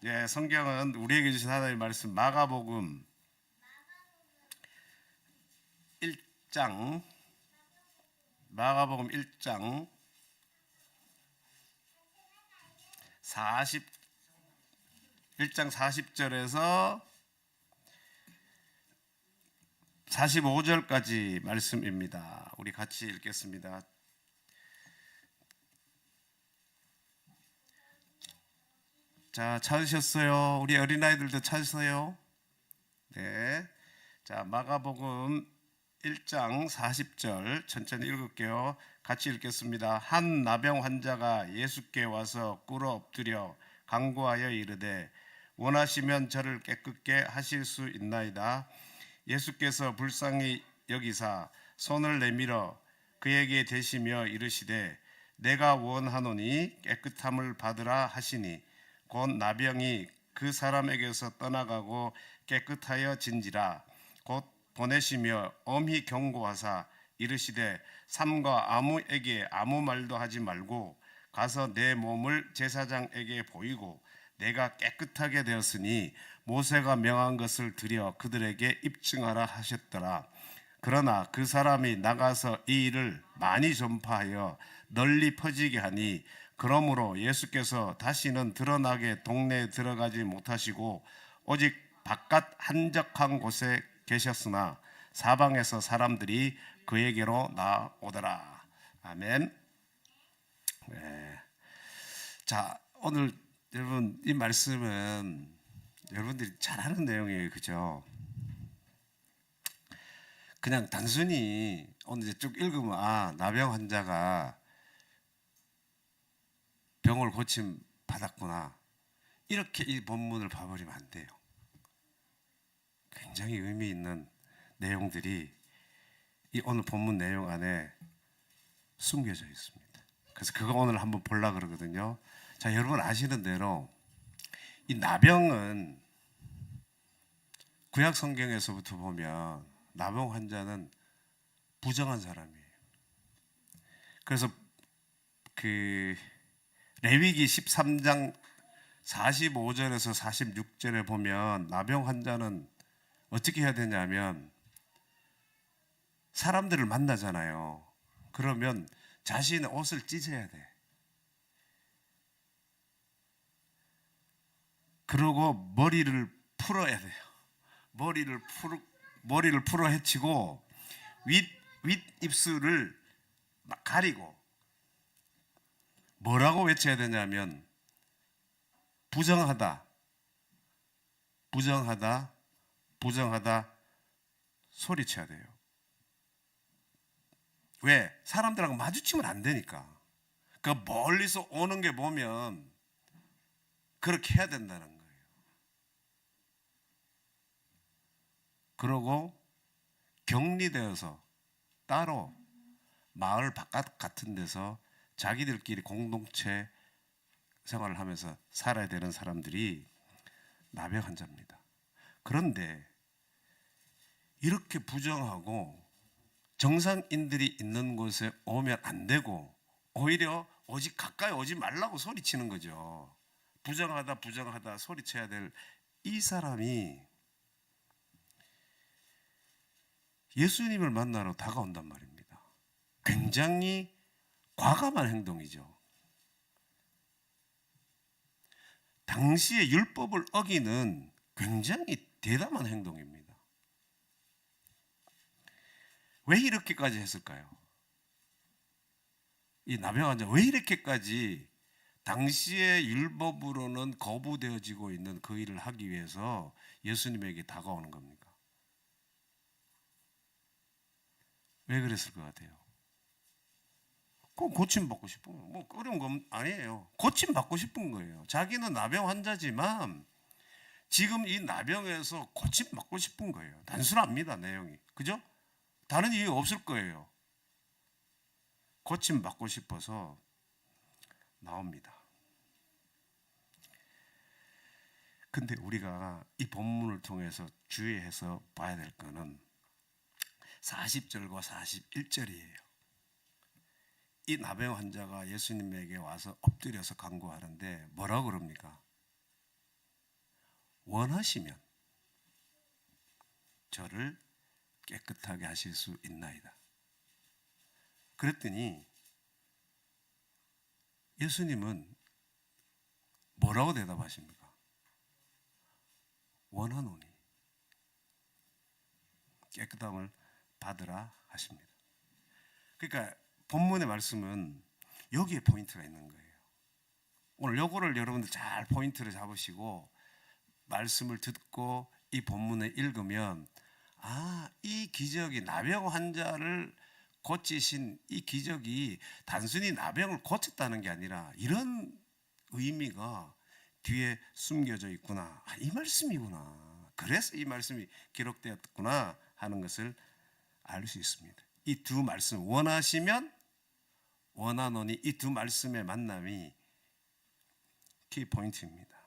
예, 성경은 우리에게 주신 하나님의 말씀 마가복음 1장 마가복음 1장 1장 40절에서 45절까지 말씀입니다. 우리 같이 읽겠습니다. 자, 찾으셨어요? 우리 어린아이들도 찾으세요? 네. 자, 마가복음 1장 40절 천천히 읽을게요. 같이 읽겠습니다. 한 나병 환자가 예수께 와서 꿇어 엎드려 간구하여 이르되 원하시면 저를 깨끗게 하실 수 있나이다. 예수께서 불쌍히 여기사 손을 내밀어 그에게 대시며 이르시되 내가 원하노니 깨끗함을 받으라 하시니 곧 나병이 그 사람에게서 떠나가고 깨끗하여 진지라. 곧 보내시며 엄히 경고하사 이르시되 삼가 아무에게 아무 말도 하지 말고 가서 내 몸을 제사장에게 보이고 내가 깨끗하게 되었으니 모세가 명한 것을 드려 그들에게 입증하라 하셨더라. 그러나 그 사람이 나가서 이 일을 많이 전파하여 널리 퍼지게 하니 그러므로 예수께서 다시는 드러나게 동네에 들어가지 못하시고 오직 바깥 한적한 곳에 계셨으나 사방에서 사람들이 그에게로 나오더라. 아멘. 네. 자, 오늘 여러분 이 말씀은 여러분들이 잘 아는 내용이에요, 그죠? 그냥 단순히 오늘 이제 쭉 읽으면 나병 환자가 병을 고침 받았구나 이렇게 이 본문을 봐버리면 안 돼요. 굉장히 의미 있는 내용들이 이 오늘 본문 내용 안에 숨겨져 있습니다. 그래서 그거 오늘 한번 보려고 그러거든요. 자, 여러분 아시는 대로 이 나병은 구약 성경에서부터 보면 나병 환자는 부정한 사람이에요. 그래서 그 레위기 13장 45절에서 46절에 보면 나병 환자는 어떻게 해야 되냐면 사람들을 만나잖아요. 그러면 자신의 옷을 찢어야 돼. 그리고 머리를 풀어야 돼요. 머리를 풀어 헤치고 윗입술을 막 가리고 뭐라고 외쳐야 되냐면 부정하다, 부정하다, 부정하다 소리쳐야 돼요. 왜? 사람들하고 마주치면 안 되니까. 그 멀리서 오는 게 보면 그렇게 해야 된다는 거예요. 그러고 격리되어서 따로 마을 바깥 같은 데서 자기들끼리 공동체 생활을 하면서 살아야 되는 사람들이 나병 환자입니다. 그런데 이렇게 부정하고 정상인들이 있는 곳에 오면 안 되고 오히려 오직 가까이 오지 말라고 소리치는 거죠. 부정하다 부정하다 소리쳐야 될 이 사람이 예수님을 만나러 다가온단 말입니다. 굉장히 과감한 행동이죠. 당시의 율법을 어기는 굉장히 대담한 행동입니다. 왜 이렇게까지 했을까요? 이 나병 환자 왜 이렇게까지 당시의 율법으로는 거부되어지고 있는 그 일을 하기 위해서 예수님에게 다가오는 겁니까? 왜 그랬을 것 같아요? 꼭 고침받고 싶은 거예요. 뭐 어려운 건 아니에요. 고침받고 싶은 거예요. 자기는 나병 환자지만 지금 이 나병에서 고침받고 싶은 거예요. 단순합니다, 내용이. 그죠? 다른 이유 없을 거예요. 고침받고 싶어서 나옵니다. 근데 우리가 이 본문을 통해서 주의해서 봐야 될 거는 40절과 41절이에요. 이 나병 환자가 예수님에게 와서 엎드려서 간구하는데 뭐라고 그럽니까? 원하시면 저를 깨끗하게 하실 수 있나이다. 그랬더니 예수님은 뭐라고 대답하십니까? 원하노니 깨끗함을 받으라 하십니다. 그러니까 본문의 말씀은 여기에 포인트가 있는 거예요. 오늘 요거를 여러분들 잘 포인트를 잡으시고 말씀을 듣고 이 본문을 읽으면 이 기적이 나병 환자를 고치신 이 기적이 단순히 나병을 고쳤다는 게 아니라 이런 의미가 뒤에 숨겨져 있구나. 이 말씀이구나. 그래서 이 말씀이 기록되었구나 하는 것을 알 수 있습니다. 이 두 말씀, 원하시면 원하노니, 이 두 말씀의 만남이 키포인트입니다.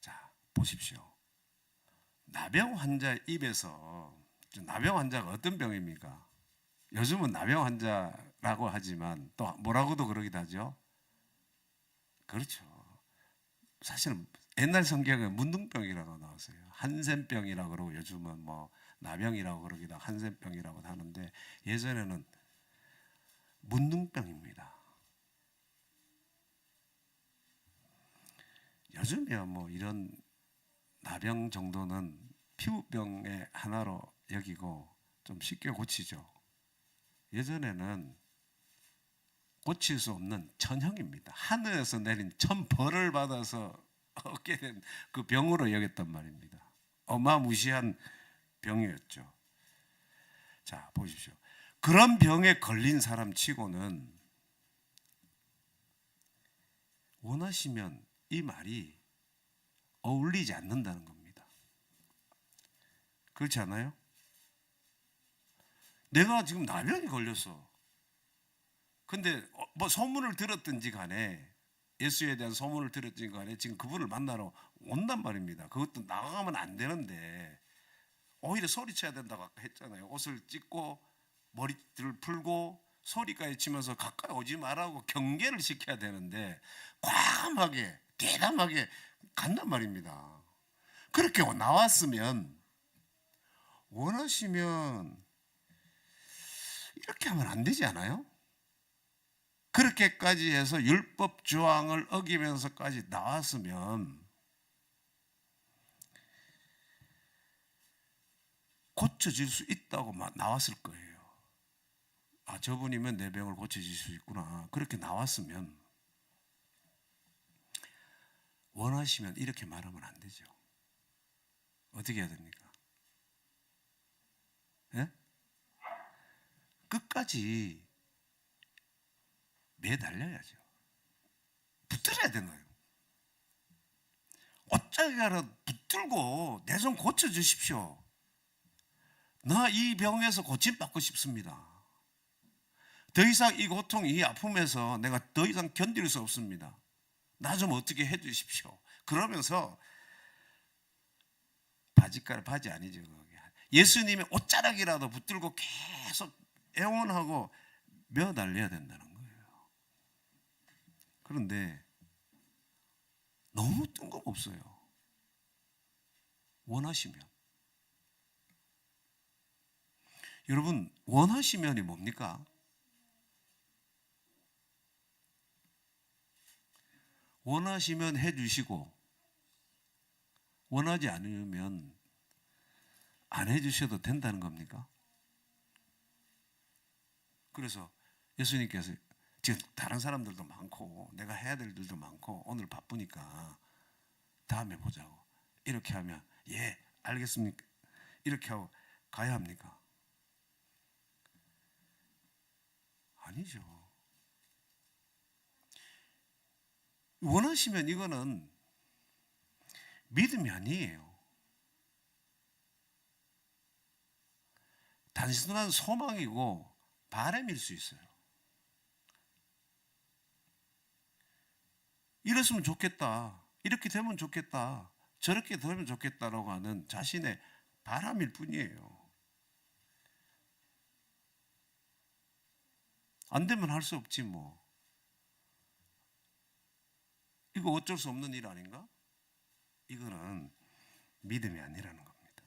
자, 보십시오. 나병 환자 입에서, 나병 환자가 어떤 병입니까? 요즘은 나병 환자라고 하지만 또 뭐라고도 그러기도 하죠. 그렇죠. 사실은 옛날 성경에 문둥병이라고 나왔어요. 한센병이라고 그러고 요즘은 뭐 나병이라고 그러기도 하고 한센병이라고 하는데 예전에는 문둥병입니다. 요즘이야 뭐 이런 나병 정도는 피부병의 하나로 여기고 좀 쉽게 고치죠. 예전에는 고칠 수 없는 천형입니다. 하늘에서 내린 천벌을 받아서 얻게 된 그 병으로 여겼단 말입니다. 어마무시한 병이었죠. 자, 보십시오. 그런 병에 걸린 사람 치고는 원하시면 이 말이 어울리지 않는다는 겁니다. 그렇지 않아요? 내가 지금 나병이 걸렸어. 근데 뭐 소문을 들었든지 간에 예수에 대한 소문을 들었든지 간에 지금 그분을 만나러 온단 말입니다. 그것도 나가면 안 되는데 오히려 소리쳐야 된다고 아까 했잖아요. 옷을 찢고 머리를 풀고 소리까지 치면서 가까이 오지 말라고 경계를 시켜야 되는데 과감하게 대담하게 간단 말입니다. 그렇게 나왔으면 원하시면 이렇게 하면 안 되지 않아요? 그렇게까지 해서 율법 조항을 어기면서까지 나왔으면 고쳐질 수 있다고 나왔을 거예요. 저분이면 내 병을 고쳐질 수 있구나. 그렇게 나왔으면 원하시면 이렇게 말하면 안 되죠. 어떻게 해야 됩니까? 예? 끝까지 매달려야죠. 붙들어야 되나요? 어쩌기라도 붙들고 내 좀 고쳐주십시오. 나 이 병에서 고침받고 싶습니다. 더 이상 이 고통, 이 아픔에서 내가 더 이상 견딜 수 없습니다. 나 좀 어떻게 해 주십시오. 그러면서 바지 아니죠. 예수님의 옷자락이라도 붙들고 계속 애원하고 매달려야 된다는 거예요. 그런데 너무 뜬금없어요. 원하시면. 여러분, 원하시면이 뭡니까? 원하시면 해주시고 원하지 않으면 안 해주셔도 된다는 겁니까? 그래서 예수님께서 지금 다른 사람들도 많고 내가 해야 될 일도 많고 오늘 바쁘니까 다음에 보자고 이렇게 하면 예 알겠습니까? 이렇게 하고 가야 합니까? 아니죠. 원하시면 이거는 믿음이 아니에요. 단순한 소망이고 바람일 수 있어요. 이랬으면 좋겠다. 이렇게 되면 좋겠다. 저렇게 되면 좋겠다라고 하는 자신의 바람일 뿐이에요. 안 되면 할 수 없지 뭐. 이거 어쩔 수 없는 일 아닌가? 이거는 믿음이 아니라는 겁니다.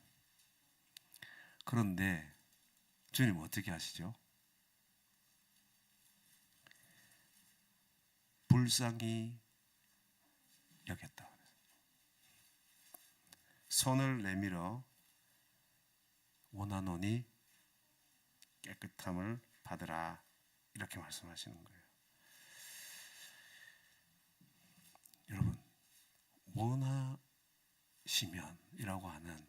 그런데 주님 어떻게 하시죠? 불쌍히 여겼다. 손을 내밀어 원하노니 깨끗함을 받으라, 이렇게 말씀하시는 거예요. 여러분, 원하시면이라고 하는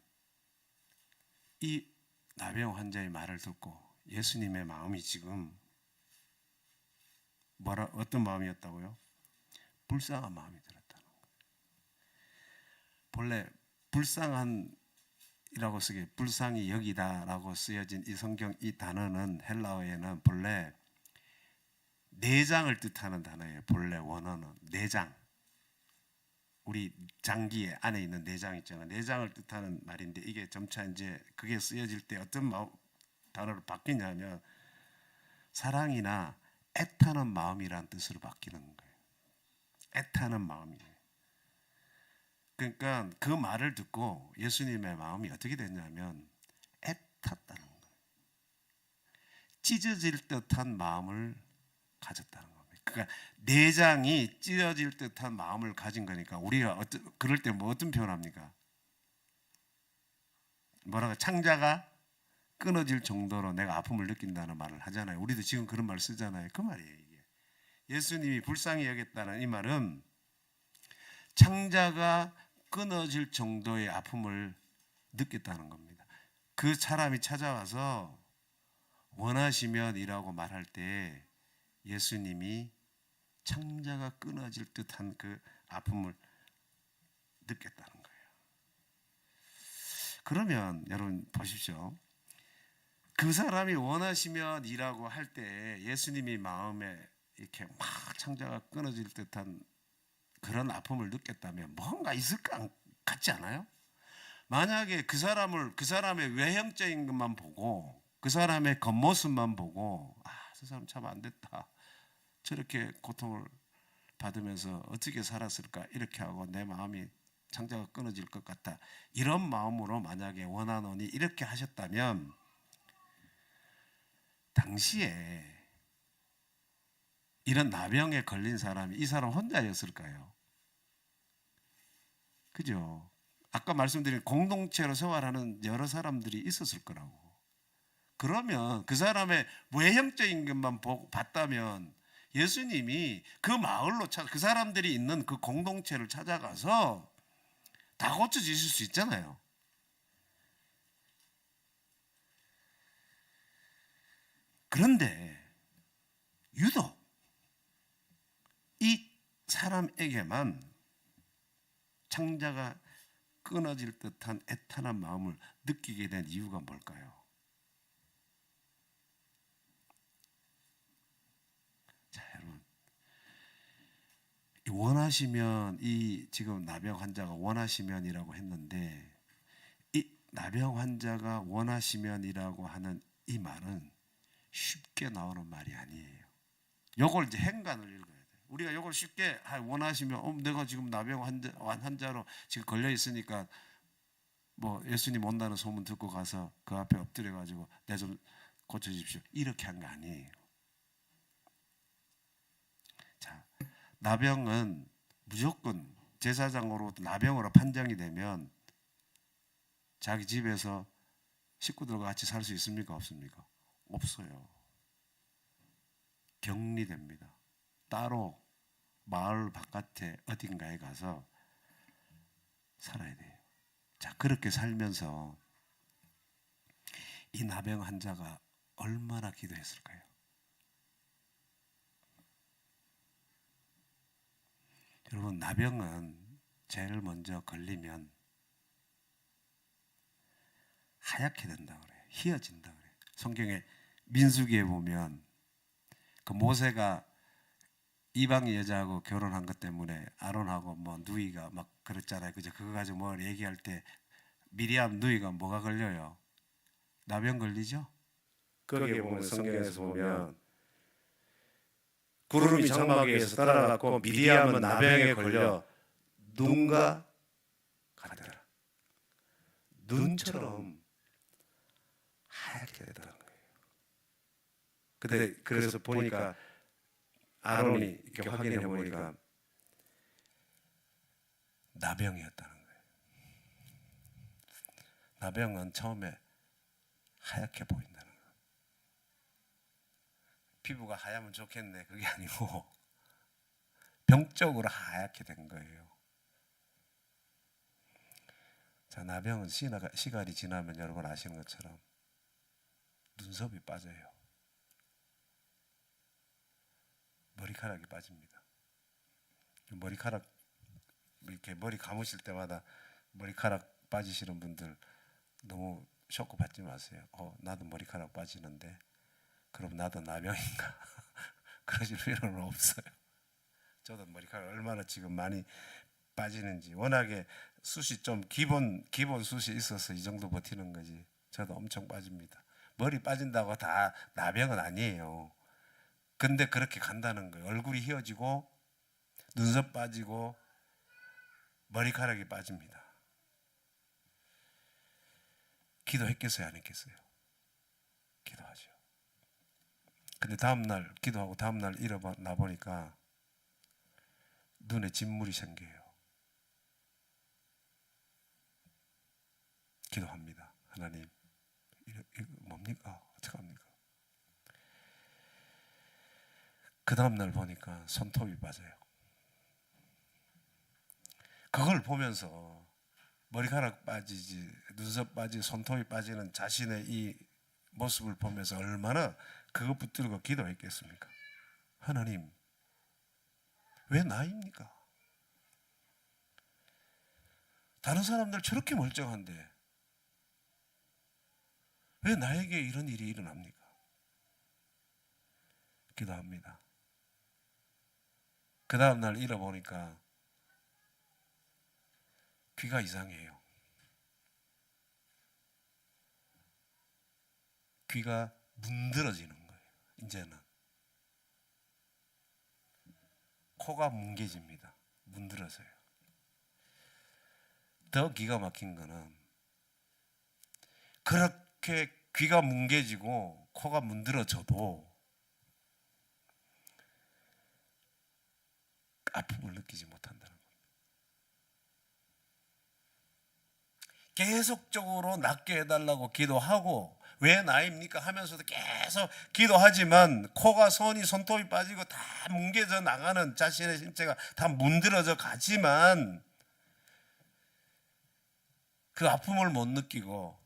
이 나병 환자의 말을 듣고 예수님의 마음이 지금 어떤 마음이었다고요? 불쌍한 마음이 들었다는 거예요. 본래 불쌍한이라고 쓰게, 불쌍히 여기다라고 쓰여진 이 성경 이 단어는 헬라어에는 본래 내장을 뜻하는 단어예요. 본래 원어는 내장. 우리 장기 안에 있는 내장 있잖아요. 내장을 뜻하는 말인데 이게 점차 이제 그게 쓰여질 때 어떤 단어로 바뀌냐면 사랑이나 애타는 마음이란 뜻으로 바뀌는 거예요. 애타는 마음이에요. 그러니까 그 말을 듣고 예수님의 마음이 어떻게 됐냐면 애탔다는 거예요. 찢어질 듯한 마음을 가졌다는 겁니다. 그러니까 내장이 찢어질 듯한 마음을 가진 거니까 우리가 그럴 때 뭐 어떤 표현합니까? 뭐라고, 창자가 끊어질 정도로 내가 아픔을 느낀다는 말을 하잖아요. 우리도 지금 그런 말 쓰잖아요. 그 말이에요. 이게 예수님이 불쌍히 여겼다는 이 말은 창자가 끊어질 정도의 아픔을 느꼈다는 겁니다. 그 사람이 찾아와서 원하시면이라고 말할 때 예수님이 창자가 끊어질 듯한 그 아픔을 느꼈다는 거예요. 그러면 여러분 보십시오. 그 사람이 원하시면이라고 할 때 예수님이 마음에 이렇게 막 창자가 끊어질 듯한 그런 아픔을 느꼈다면 뭔가 있을 것 같지 않아요? 만약에 그 사람의 외형적인 것만 보고 그 사람의 겉모습만 보고 저 사람 참 안 됐다, 저렇게 고통을 받으면서 어떻게 살았을까, 이렇게 하고 내 마음이 창자가 끊어질 것 같다, 이런 마음으로 만약에 원하노니 이렇게 하셨다면 당시에 이런 나병에 걸린 사람이 이 사람 혼자였을까요? 그죠? 아까 말씀드린 공동체로 생활하는 여러 사람들이 있었을 거라고. 그러면 그 사람의 외형적인 것만 봤다면 예수님이 그 마을로 그 사람들이 있는 그 공동체를 찾아가서 다 고쳐주실 수 있잖아요. 그런데 유독 이 사람에게만 창자가 끊어질 듯한 애타는 마음을 느끼게 된 이유가 뭘까요? 자, 여러분, 원하시면, 이 지금 나병 환자가 원하시면이라고 했는데 이 나병 환자가 원하시면이라고 하는 이 말은 쉽게 나오는 말이 아니에요. 요걸 이제 행간을 읽어야 돼요. 우리가 요걸 쉽게 원하시면 내가 지금 나병 환자로 지금 걸려 있으니까 뭐 예수님 온다는 소문 듣고 가서 그 앞에 엎드려 가지고 내 좀 고쳐주십시오, 이렇게 한 거 아니에요. 자, 나병은 무조건 제사장으로 나병으로 판정이 되면 자기 집에서 식구들과 같이 살 수 있습니까? 없습니까? 없어요. 격리됩니다. 따로 마을 바깥에 어딘가에 가서 살아야 돼요. 자, 그렇게 살면서 이 나병 환자가 얼마나 기도했을까요? 여러분, 나병은 제일 먼저 걸리면 하얗게 된다 그래요. 희어진다 그래요. 성경에 민수기에 보면 그 모세가 이방 여자하고 결혼한 것 때문에 아론하고 뭐 누이가 막 그랬잖아요. 그죠? 그거 가지고 뭘 얘기할 때 미리암 누이가 뭐가 걸려요? 나병 걸리죠? 거기에 보면 성경에서 보면 구름이 장막 위에서 따라갔고 미디암은 나병에 걸려 눈과 같더라. 눈처럼 하얗게 되더라는 거예요. 근데 그래서 보니까 아론이 이렇게 확인해 보니까 나병이었다는 거예요. 나병은 처음에 하얗게 보인다는 거예요. 피부가 하얗면 좋겠네, 그게 아니고 병적으로 하얗게 된 거예요. 자, 나병은 시간이 지나면 여러분 아시는 것처럼 눈썹이 빠져요. 머리카락이 빠집니다. 머리카락 이렇게 머리 감으실 때마다 머리카락 빠지시는 분들 너무 쇼크 받지 마세요. 나도 머리카락 빠지는데 그럼 나도 나병인가? 그러실 필요는 없어요. 저도 머리카락 얼마나 지금 많이 빠지는지, 워낙에 숱이 좀 기본 숱이 있어서 이 정도 버티는 거지. 저도 엄청 빠집니다. 머리 빠진다고 다 나병은 아니에요. 근데 그렇게 간다는 거예요. 얼굴이 휘어지고 눈썹 빠지고 머리카락이 빠집니다. 기도했겠어요, 안 했겠어요? 기도하죠. 근데 다음날 기도하고 다음날 일어나 보니까 눈에 진물이 생겨요. 기도합니다. 하나님, 이거 뭡니까? 어떡합니까? 그 다음날 보니까 손톱이 빠져요. 그걸 보면서 머리카락 빠지지, 눈썹 빠지지, 손톱이 빠지는 자신의 이 모습을 보면서 얼마나 그것 붙들고 기도했겠습니까? 하나님, 왜 나입니까? 다른 사람들 저렇게 멀쩡한데 왜 나에게 이런 일이 일어납니까? 기도합니다. 그 다음날 일어보니까 귀가 이상해요. 귀가 문드러지는 거예요. 이제는 코가 뭉개집니다. 문드러져요. 더 기가 막힌 거는 그렇게 귀가 뭉개지고 코가 문드러져도 아픔을 느끼지 못한다는 겁니다. 계속적으로 낫게 해달라고 기도하고 왜 나입니까 하면서도 계속 기도하지만 코가 선이 손톱이 빠지고 다 뭉개져 나가는 자신의 신체가 다 문드러져 가지만 그 아픔을 못 느끼고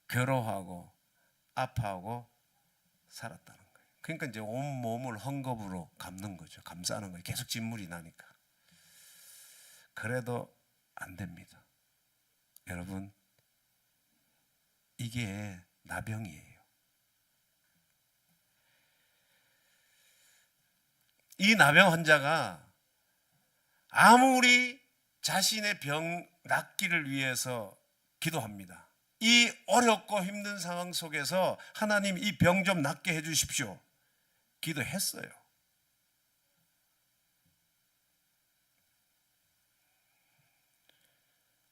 괴로워하고 아파하고 살았다는 거예요. 그러니까 이제 온 몸을 헝겊으로 감는 거죠. 감싸는 거예요. 계속 진물이 나니까. 그래도 안 됩니다. 여러분, 이게 나병이에요. 이 나병 환자가 아무리 자신의 병 낫기를 위해서 기도합니다. 이 어렵고 힘든 상황 속에서 하나님 이 병 좀 낫게 해 주십시오. 기도했어요.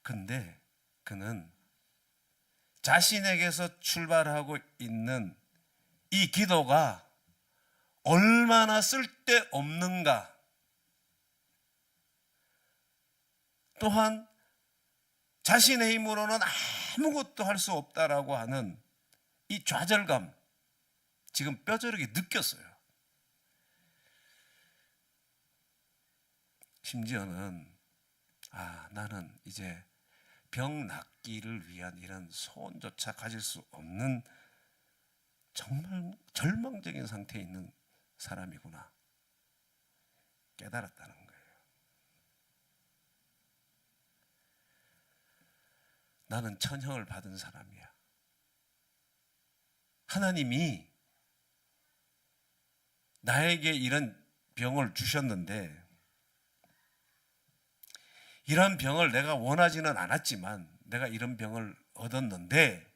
근데 그는 자신에게서 출발하고 있는 이 기도가 얼마나 쓸데없는가, 또한 자신의 힘으로는 아무것도 할 수 없다라고 하는 이 좌절감, 지금 뼈저리게 느꼈어요. 심지어는 나는 이제 병 낫기를 위한 이런 소원조차 가질 수 없는 정말 절망적인 상태에 있는 사람이구나 깨달았다는 거예요. 나는 천형을 받은 사람이야. 하나님이 나에게 이런 병을 주셨는데 이런 병을 내가 원하지는 않았지만 내가 이런 병을 얻었는데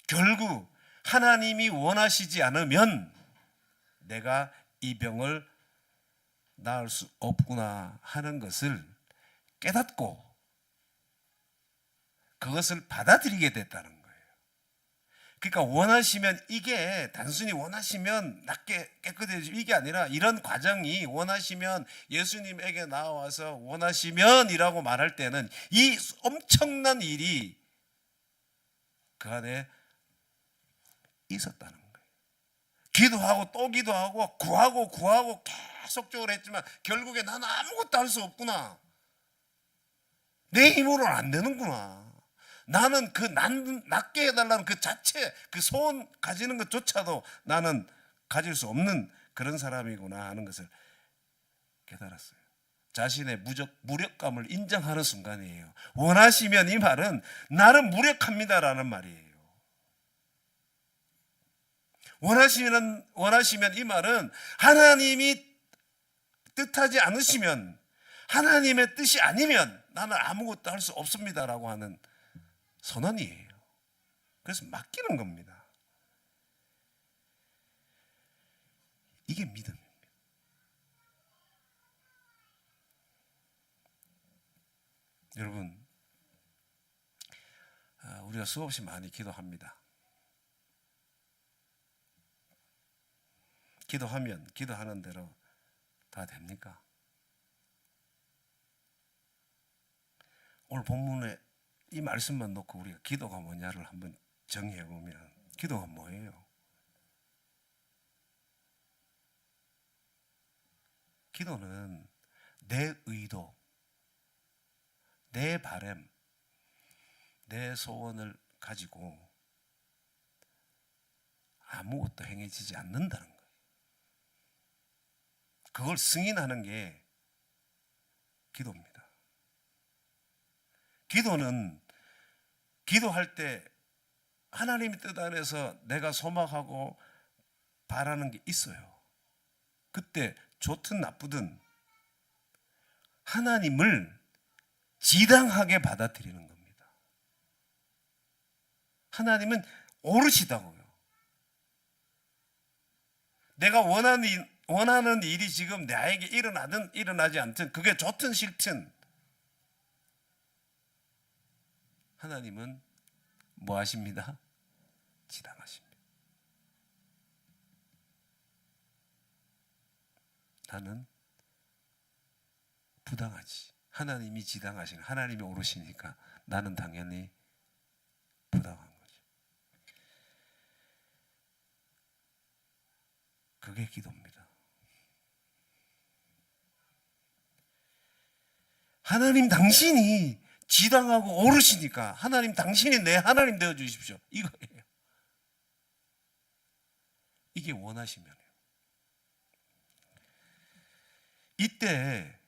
결국 하나님이 원하시지 않으면 내가 이 병을 나을 수 없구나 하는 것을 깨닫고 그것을 받아들이게 됐다는 거예요. 그러니까 원하시면, 이게 단순히 원하시면 낫게 깨끗해지고 이게 아니라, 이런 과정이 원하시면, 예수님에게 나와서 원하시면이라고 말할 때는 이 엄청난 일이 그 안에 있었다는 거예요. 기도하고 또 기도하고 구하고 계속적으로 했지만 결국에 나는 아무것도 할 수 없구나. 내 힘으로는 안 되는구나. 나는 그 낫게 해달라는 그 자체, 그 소원 가지는 것조차도 나는 가질 수 없는 그런 사람이구나 하는 것을 깨달았어요. 자신의 무력감을 인정하는 순간이에요. 원하시면, 이 말은 나는 무력합니다라는 말이에요. 원하시면 이 말은 하나님이 뜻하지 않으시면, 하나님의 뜻이 아니면 나는 아무것도 할 수 없습니다라고 하는 선언이에요. 그래서 맡기는 겁니다. 이게 믿음입니다. 여러분, 우리가 수없이 많이 기도합니다. 기도하면 기도하는 대로 다 됩니까? 오늘 본문에 이 말씀만 놓고 우리가 기도가 뭐냐를 한번 정의해 보면, 기도가 뭐예요? 기도는 내 의도, 내 바람, 내 소원을 가지고 아무것도 행해지지 않는다는 거예요. 그걸 승인하는 게 기도입니다. 기도는 기도할 때 하나님의 뜻 안에서 내가 소망하고 바라는 게 있어요. 그때 좋든 나쁘든 하나님을 지당하게 받아들이는 겁니다. 하나님은 옳으시다고요. 내가 원하는 일이 지금 나에게 일어나든 일어나지 않든, 그게 좋든 싫든, 하나님은 뭐 하십니다? 지당하십니다. 나는 부당하지. 하나님이 지당하시는, 하나님이 오르시니까 나는 당연히 부당한 거죠. 그게 기도입니다. 하나님 당신이 지당하고 오르시니까 하나님 당신이 내 하나님 되어 주십시오. 이거예요. 이게 원하시면요. 이때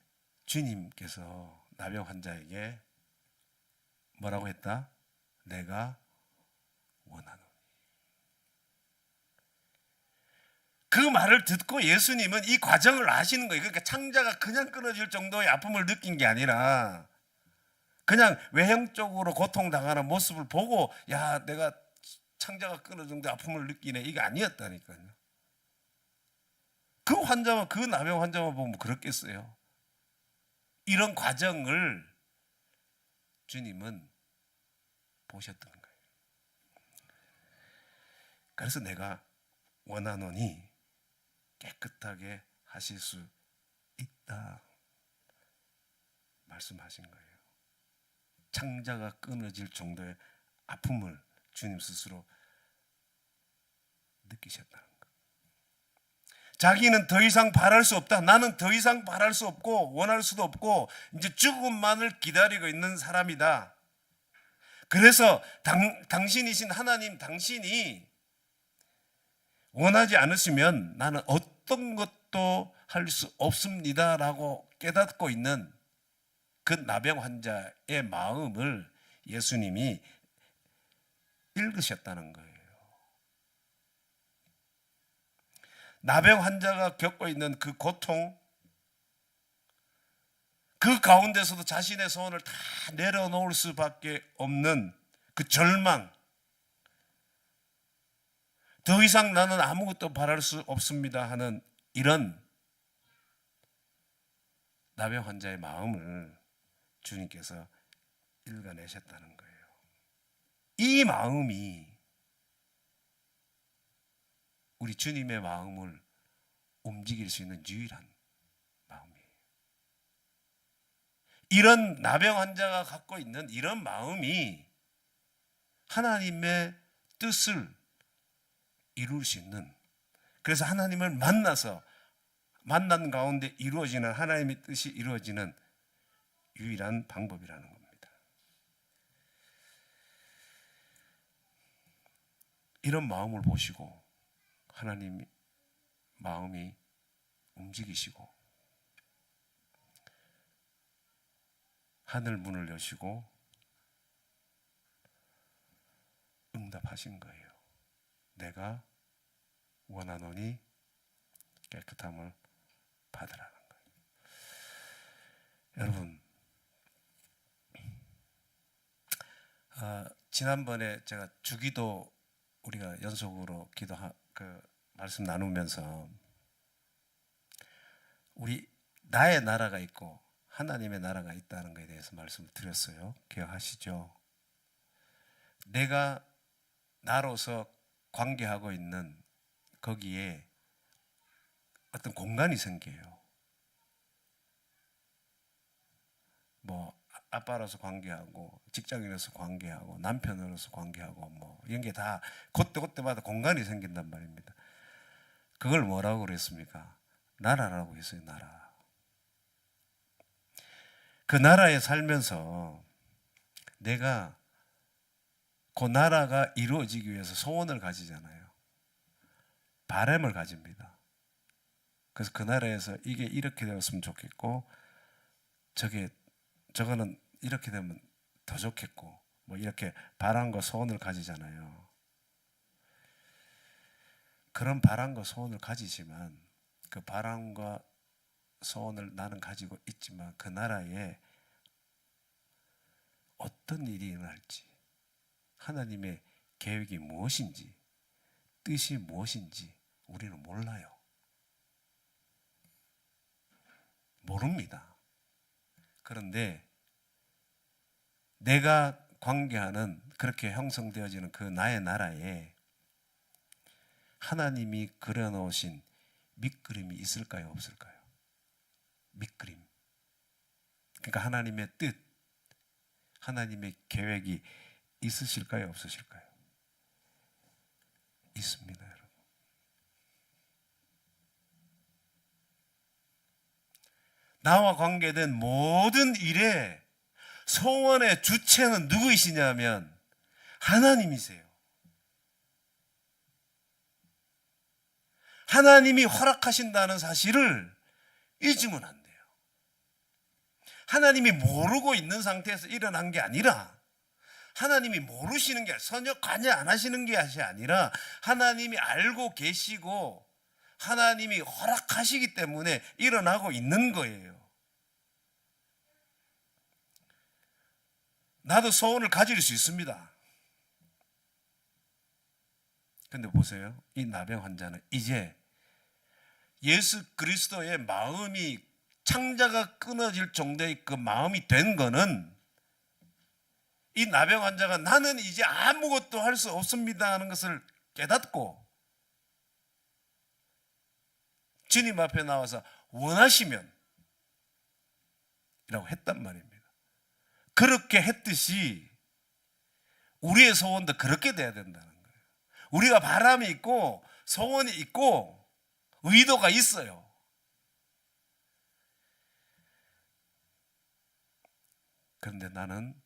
주님께서 나병 환자에게 뭐라고 했다? 내가 원하노니. 그 말을 듣고 예수님은 이 과정을 아시는 거예요. 그러니까 창자가 그냥 끊어질 정도의 아픔을 느낀 게 아니라, 그냥 외형적으로 고통당하는 모습을 보고 야, 내가 창자가 끊어질 정도의 아픔을 느끼네, 이게 아니었다니까요. 그 환자만, 그 나병 환자만 보면 그렇겠어요. 이런 과정을 주님은 보셨던 거예요. 그래서 내가 원하노니 깨끗하게 하실 수 있다 말씀하신 거예요. 창자가 끊어질 정도의 아픔을 주님 스스로 느끼셨다는 것. 자기는 더 이상 바랄 수 없다. 나는 더 이상 바랄 수 없고 원할 수도 없고 이제 죽음만을 기다리고 있는 사람이다. 그래서 당신이신 하나님, 당신이 원하지 않으시면 나는 어떤 것도 할 수 없습니다라고 깨닫고 있는 그 나병 환자의 마음을 예수님이 읽으셨다는 거예요. 나병 환자가 겪고 있는 그 고통, 그 가운데서도 자신의 소원을 다 내려놓을 수밖에 없는 그 절망, 더 이상 나는 아무것도 바랄 수 없습니다 하는 이런 나병 환자의 마음을 주님께서 읽어내셨다는 거예요. 이 마음이 우리 주님의 마음을 움직일 수 있는 유일한 마음이에요. 이런 나병 환자가 갖고 있는 이런 마음이 하나님의 뜻을 이룰 수 있는, 그래서 하나님을 만난 가운데 이루어지는 하나님의 뜻이 이루어지는 유일한 방법이라는 겁니다. 이런 마음을 보시고 하나님 마음이 움직이시고 하늘 문을 여시고 응답하신 거예요. 내가 원하노니 깨끗함을 받으라는 거예요. 여러분, 지난번에 제가 주기도 우리가 연속으로 말씀 나누면서 우리 나의 나라가 있고 하나님의 나라가 있다는 것에 대해서 말씀을 드렸어요. 기억하시죠? 내가 나로서 관계하고 있는 거기에 어떤 공간이 생겨요. 뭐 아빠로서 관계하고 직장인으로서 관계하고 남편으로서 관계하고 뭐 이런 게 다 그때마다 공간이 생긴단 말입니다. 그걸 뭐라고 그랬습니까? 나라라고 했어요. 나라. 그 나라에 살면서 내가 그 나라가 이루어지기 위해서 소원을 가지잖아요. 바람을 가집니다. 그래서 그 나라에서 이게 이렇게 되었으면 좋겠고 저거는 이렇게 되면 더 좋겠고 뭐 이렇게 바람과 소원을 가지잖아요. 그런 바람과 소원을 가지지만 그 바람과 소원을 나는 가지고 있지만 그 나라에 어떤 일이 일어날지, 하나님의 계획이 무엇인지, 뜻이 무엇인지 우리는 몰라요. 모릅니다. 그런데 내가 관계하는 그렇게 형성되어지는 그 나의 나라에 하나님이 그려놓으신 밑그림이 있을까요? 없을까요? 밑그림. 그러니까 하나님의 뜻, 하나님의 계획이 있으실까요? 없으실까요? 있습니다, 여러분. 나와 관계된 모든 일에 소원의 주체는 누구이시냐면 하나님이세요. 하나님이 허락하신다는 사실을 잊으면 안 돼요. 하나님이 모르고 있는 상태에서 일어난 게 아니라 하나님이 모르시는 게 전혀 관여 안 하시는 게 아니라 하나님이 알고 계시고 하나님이 허락하시기 때문에 일어나고 있는 거예요. 나도 소원을 가질 수 있습니다. 근데 보세요. 이 나병 환자는 이제 예수 그리스도의 마음이 창자가 끊어질 정도의 그 마음이 된 거는 이 나병 환자가 나는 이제 아무것도 할 수 없습니다 하는 것을 깨닫고 주님 앞에 나와서 원하시면 이라고 했단 말입니다. 그렇게 했듯이 우리의 소원도 그렇게 돼야 된다는 거예요. 우리가 바람이 있고 소원이 있고 의도가 있어요. 그런데 나는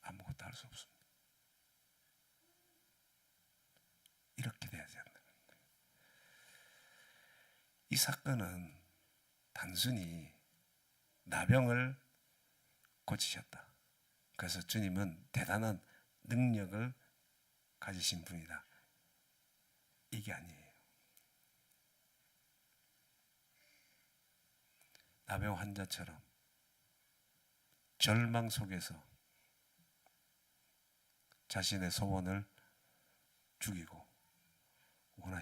아무것도 할 수 없습니다. 이렇게 돼야 된다는 거예요. 이 사건은 단순히 나병을 고치셨다. 그래서 주님은 대단한 능력을 가지신 분이다. 이게 아니에요. 나병 환자처럼 절망 속에서 자신의 소원을 죽이고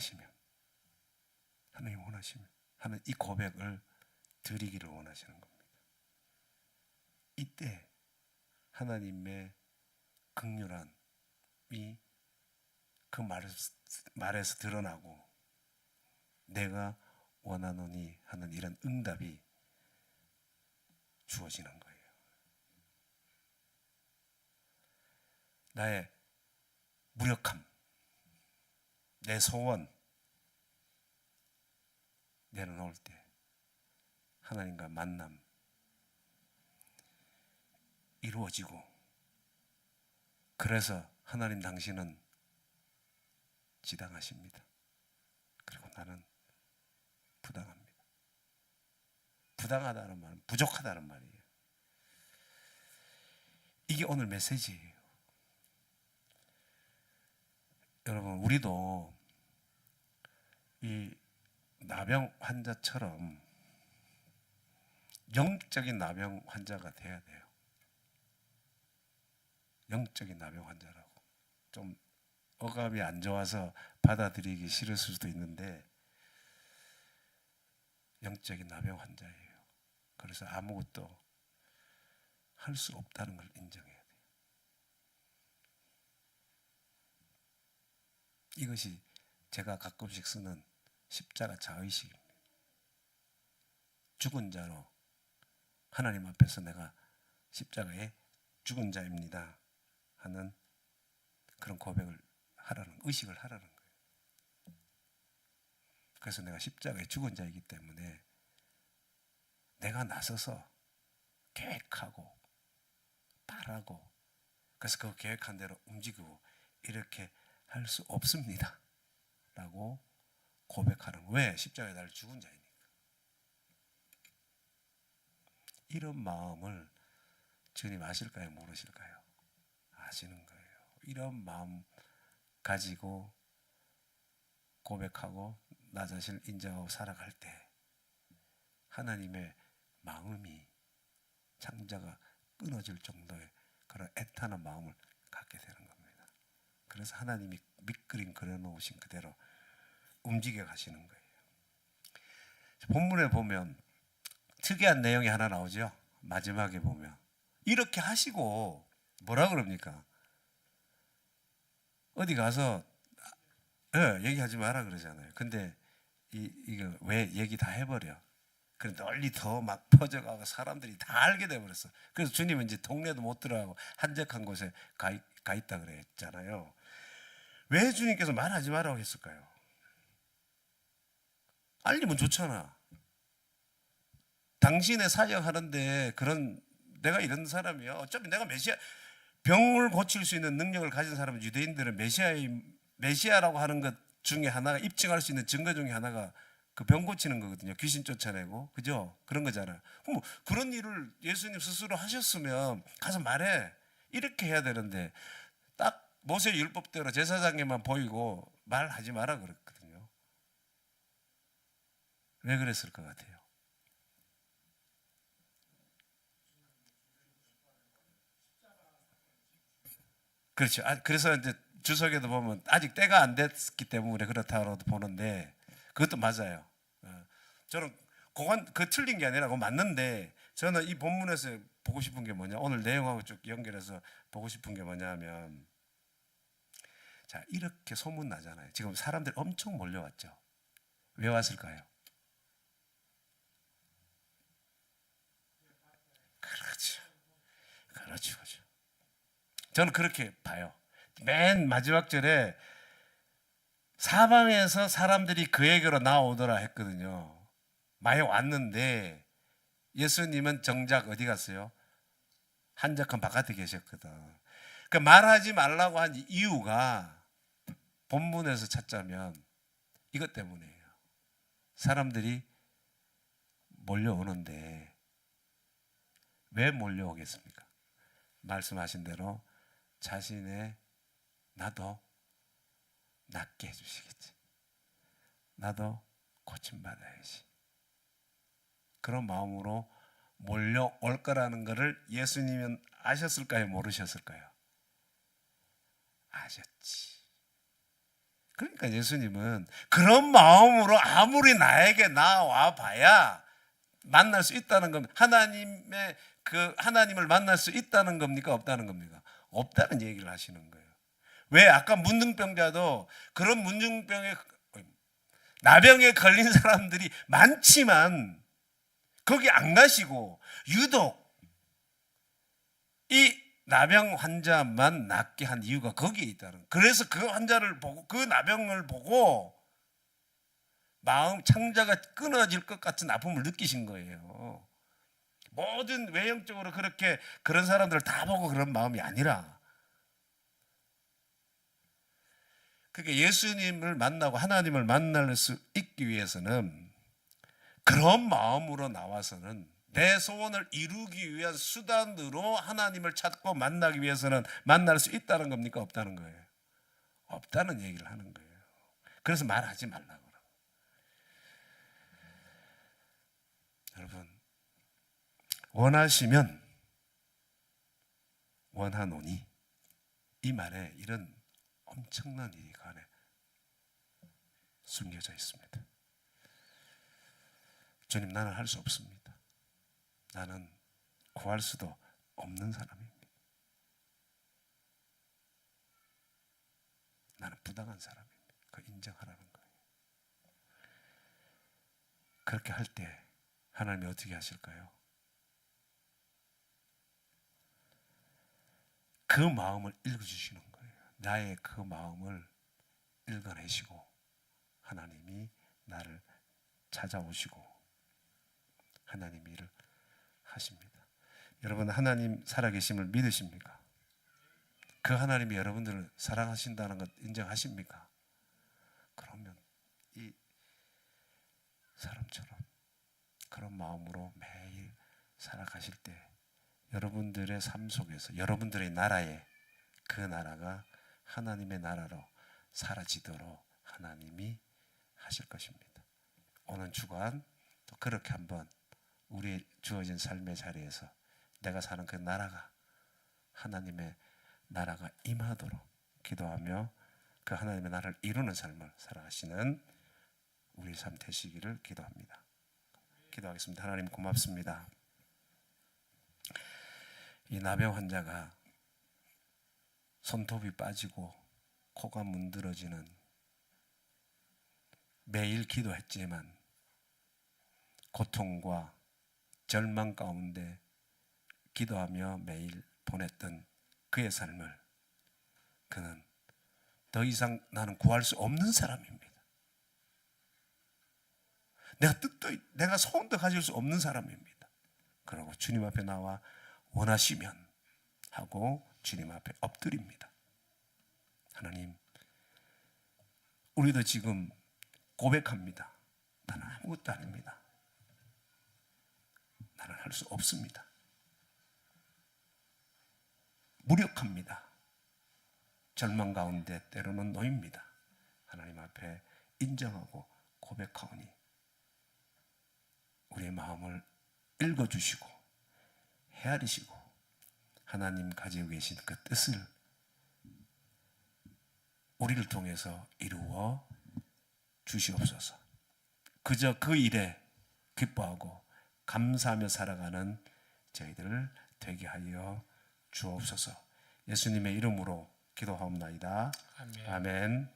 원하시면, 하나님 원하시면, 하는 이 고백을 드리기를 원하시는 겁니다. 이때 하나님의 긍휼함이 그 말에서 드러나고 내가 원하노니 하는 이런 응답이 주어지는 거예요. 나의 무력함, 내 소원 내려놓을 때 하나님과 만남 이루어지고, 그래서 하나님 당신은 지당하십니다. 그리고 나는 부당합니다. 부당하다는 말은 부족하다는 말이에요. 이게 오늘 메시지예요. 여러분, 우리도 이 나병 환자처럼 영적인 나병 환자가 돼야 돼요. 영적인 나병 환자라고. 좀 어감이 안 좋아서 받아들이기 싫을 수도 있는데 영적인 나병 환자예요. 그래서 아무것도 할 수 없다는 걸 인정해야 돼요. 이것이 제가 가끔씩 쓰는 십자가 자의식입니다. 죽은 자로 하나님 앞에서 내가 십자가에 죽은 자입니다 하는 그런 고백을 하라는, 의식을 하라는 거예요. 그래서 내가 십자가에 죽은 자이기 때문에 내가 나서서 계획하고 바라고, 그래서 그 계획한 대로 움직이고 이렇게 할 수 없습니다 라고 고백하는 거예요. 왜? 십자가에 나를 죽은 자이니까. 이런 마음을 주님 아실까요? 모르실까요? 아시는 거예요. 이런 마음 가지고 고백하고 나 자신을 인정하고 살아갈 때 하나님의 마음이, 창자가 끊어질 정도의 그런 애타는 마음을 갖게 되는 겁니다. 그래서 하나님이 밑그림 그려놓으신 그대로 움직여 가시는 거예요. 본문에 보면 특이한 내용이 하나 나오죠. 마지막에 보면 이렇게 하시고 뭐라 그럽니까? 어디 가서 얘기하지 마라 그러잖아요. 근데 이거 왜 얘기 다 해버려? 그래 널리 더 막 퍼져가고 사람들이 다 알게 돼버렸어. 그래서 주님은 이제 동네도 못 들어가고 한적한 곳에 가 있다 그랬잖아요. 왜 주님께서 말하지 말라고 했을까요? 알리면 좋잖아. 당신의 사역하는데 그런, 내가 이런 사람이야. 어차피 내가 메시아, 병을 고칠 수 있는 능력을 가진 사람은, 유대인들은 메시아라고 하는 것 중에 하나가, 입증할 수 있는 증거 중에 하나가 그 병 고치는 거거든요. 귀신 쫓아내고, 그죠? 그런 거잖아요. 그럼 그런 일을 예수님 스스로 하셨으면 가서 말해. 이렇게 해야 되는데 딱 모세 율법대로 제사장에만 보이고 말하지 마라 그랬거든요. 왜 그랬을 것 같아요? 그렇죠. 그래서 이제 주석에도 보면 아직 때가 안 됐기 때문에 그렇다고도 보는데 그것도 맞아요. 저는 그건 틀린 게 아니라 그거 맞는데, 저는 이 본문에서 보고 싶은 게 뭐냐, 오늘 내용하고 쭉 연결해서 보고 싶은 게 뭐냐 하면, 자, 이렇게 소문 나잖아요. 지금 사람들 엄청 몰려왔죠. 왜 왔을까요? 그렇죠. 그렇죠. 그렇죠. 저는 그렇게 봐요. 맨 마지막 절에 사방에서 사람들이 그에게로 나오더라 했거든요. 많이 왔는데 예수님은 정작 어디 갔어요? 한적한 바깥에 계셨거든. 그 말하지 말라고 한 이유가 본문에서 찾자면 이것 때문이에요. 사람들이 몰려오는데 왜 몰려오겠습니까? 말씀하신 대로 자신의 나도 낫게 해주시겠지. 나도 고침받아야지. 그런 마음으로 몰려올 거라는 것을 예수님은 아셨을까요? 모르셨을까요? 아셨지. 그러니까 예수님은 그런 마음으로 아무리 나에게 나와 봐야 만날 수 있다는 겁니다. 하나님을 만날 수 있다는 겁니까? 없다는 겁니까? 없다는 얘기를 하시는 거예요. 왜? 아까 문둥병자도 그런 나병에 걸린 사람들이 많지만 거기 안 가시고 유독 이 나병 환자만 낫게 한 이유가 거기에 있다는. 그래서 그 환자를 보고 그 나병을 보고 마음 창자가 끊어질 것 같은 아픔을 느끼신 거예요. 모든 외형적으로 그렇게 그런 사람들을 다 보고 그런 마음이 아니라, 그러니까 예수님을 만나고 하나님을 만날 수 있기 위해서는 그런 마음으로 나와서는 내 소원을 이루기 위한 수단으로 하나님을 찾고 만나기 위해서는 만날 수 있다는 겁니까? 없다는 거예요. 없다는 얘기를 하는 거예요. 그래서 말하지 말라고. 여러분, 원하시면 원하노니, 이 말에 이런 엄청난 일이 그 안에 숨겨져 있습니다. 주님, 나는 할 수 없습니다. 나는 구할 수도 없는 사람입니다. 나는 부당한 사람입니다. 그 인정하라는 거예요. 그렇게 할 때 하나님이 어떻게 하실까요? 그 마음을 읽어주시는 거예요. 나의 그 마음을 읽어내시고 하나님이 나를 찾아오시고 하나님 일을 하십니다. 여러분, 하나님 살아계심을 믿으십니까? 그 하나님이 여러분들을 사랑하신다는 것 인정하십니까? 그러면 이 사람처럼 그런 마음으로 매일 살아가실 때 여러분들의 삶 속에서 여러분들의 나라에 그 나라가 하나님의 나라로 사라지도록 하나님이 하실 것입니다. 오늘 주간 또 그렇게 한번 우리 주어진 삶의 자리에서 내가 사는 그 나라가 하나님의 나라가 임하도록 기도하며 그 하나님의 나라를 이루는 삶을 살아가시는 우리 삶 되시기를 기도합니다. 기도하겠습니다. 하나님 고맙습니다. 이 나병 환자가 손톱이 빠지고 코가 문드러지는, 매일 기도했지만 고통과 절망 가운데 기도하며 매일 보냈던 그의 삶을, 그는 더 이상 나는 구할 수 없는 사람입니다. 내가 소원도 가질 수 없는 사람입니다. 그러고 주님 앞에 나와 원하시면 하고 주님 앞에 엎드립니다. 하나님, 우리도 지금 고백합니다. 나는 아무것도 아닙니다. 나는 할 수 없습니다. 무력합니다. 절망 가운데 때로는 놓입니다. 하나님 앞에 인정하고 고백하오니 우리의 마음을 읽어주시고 헤아리시고 하나님 가지고 계신 그 뜻을 우리를 통해서 이루어 주시옵소서. 그저 그 일에 기뻐하고 감사하며 살아가는 저희들을 되게 하여 주옵소서. 예수님의 이름으로 기도하옵나이다. 아멘.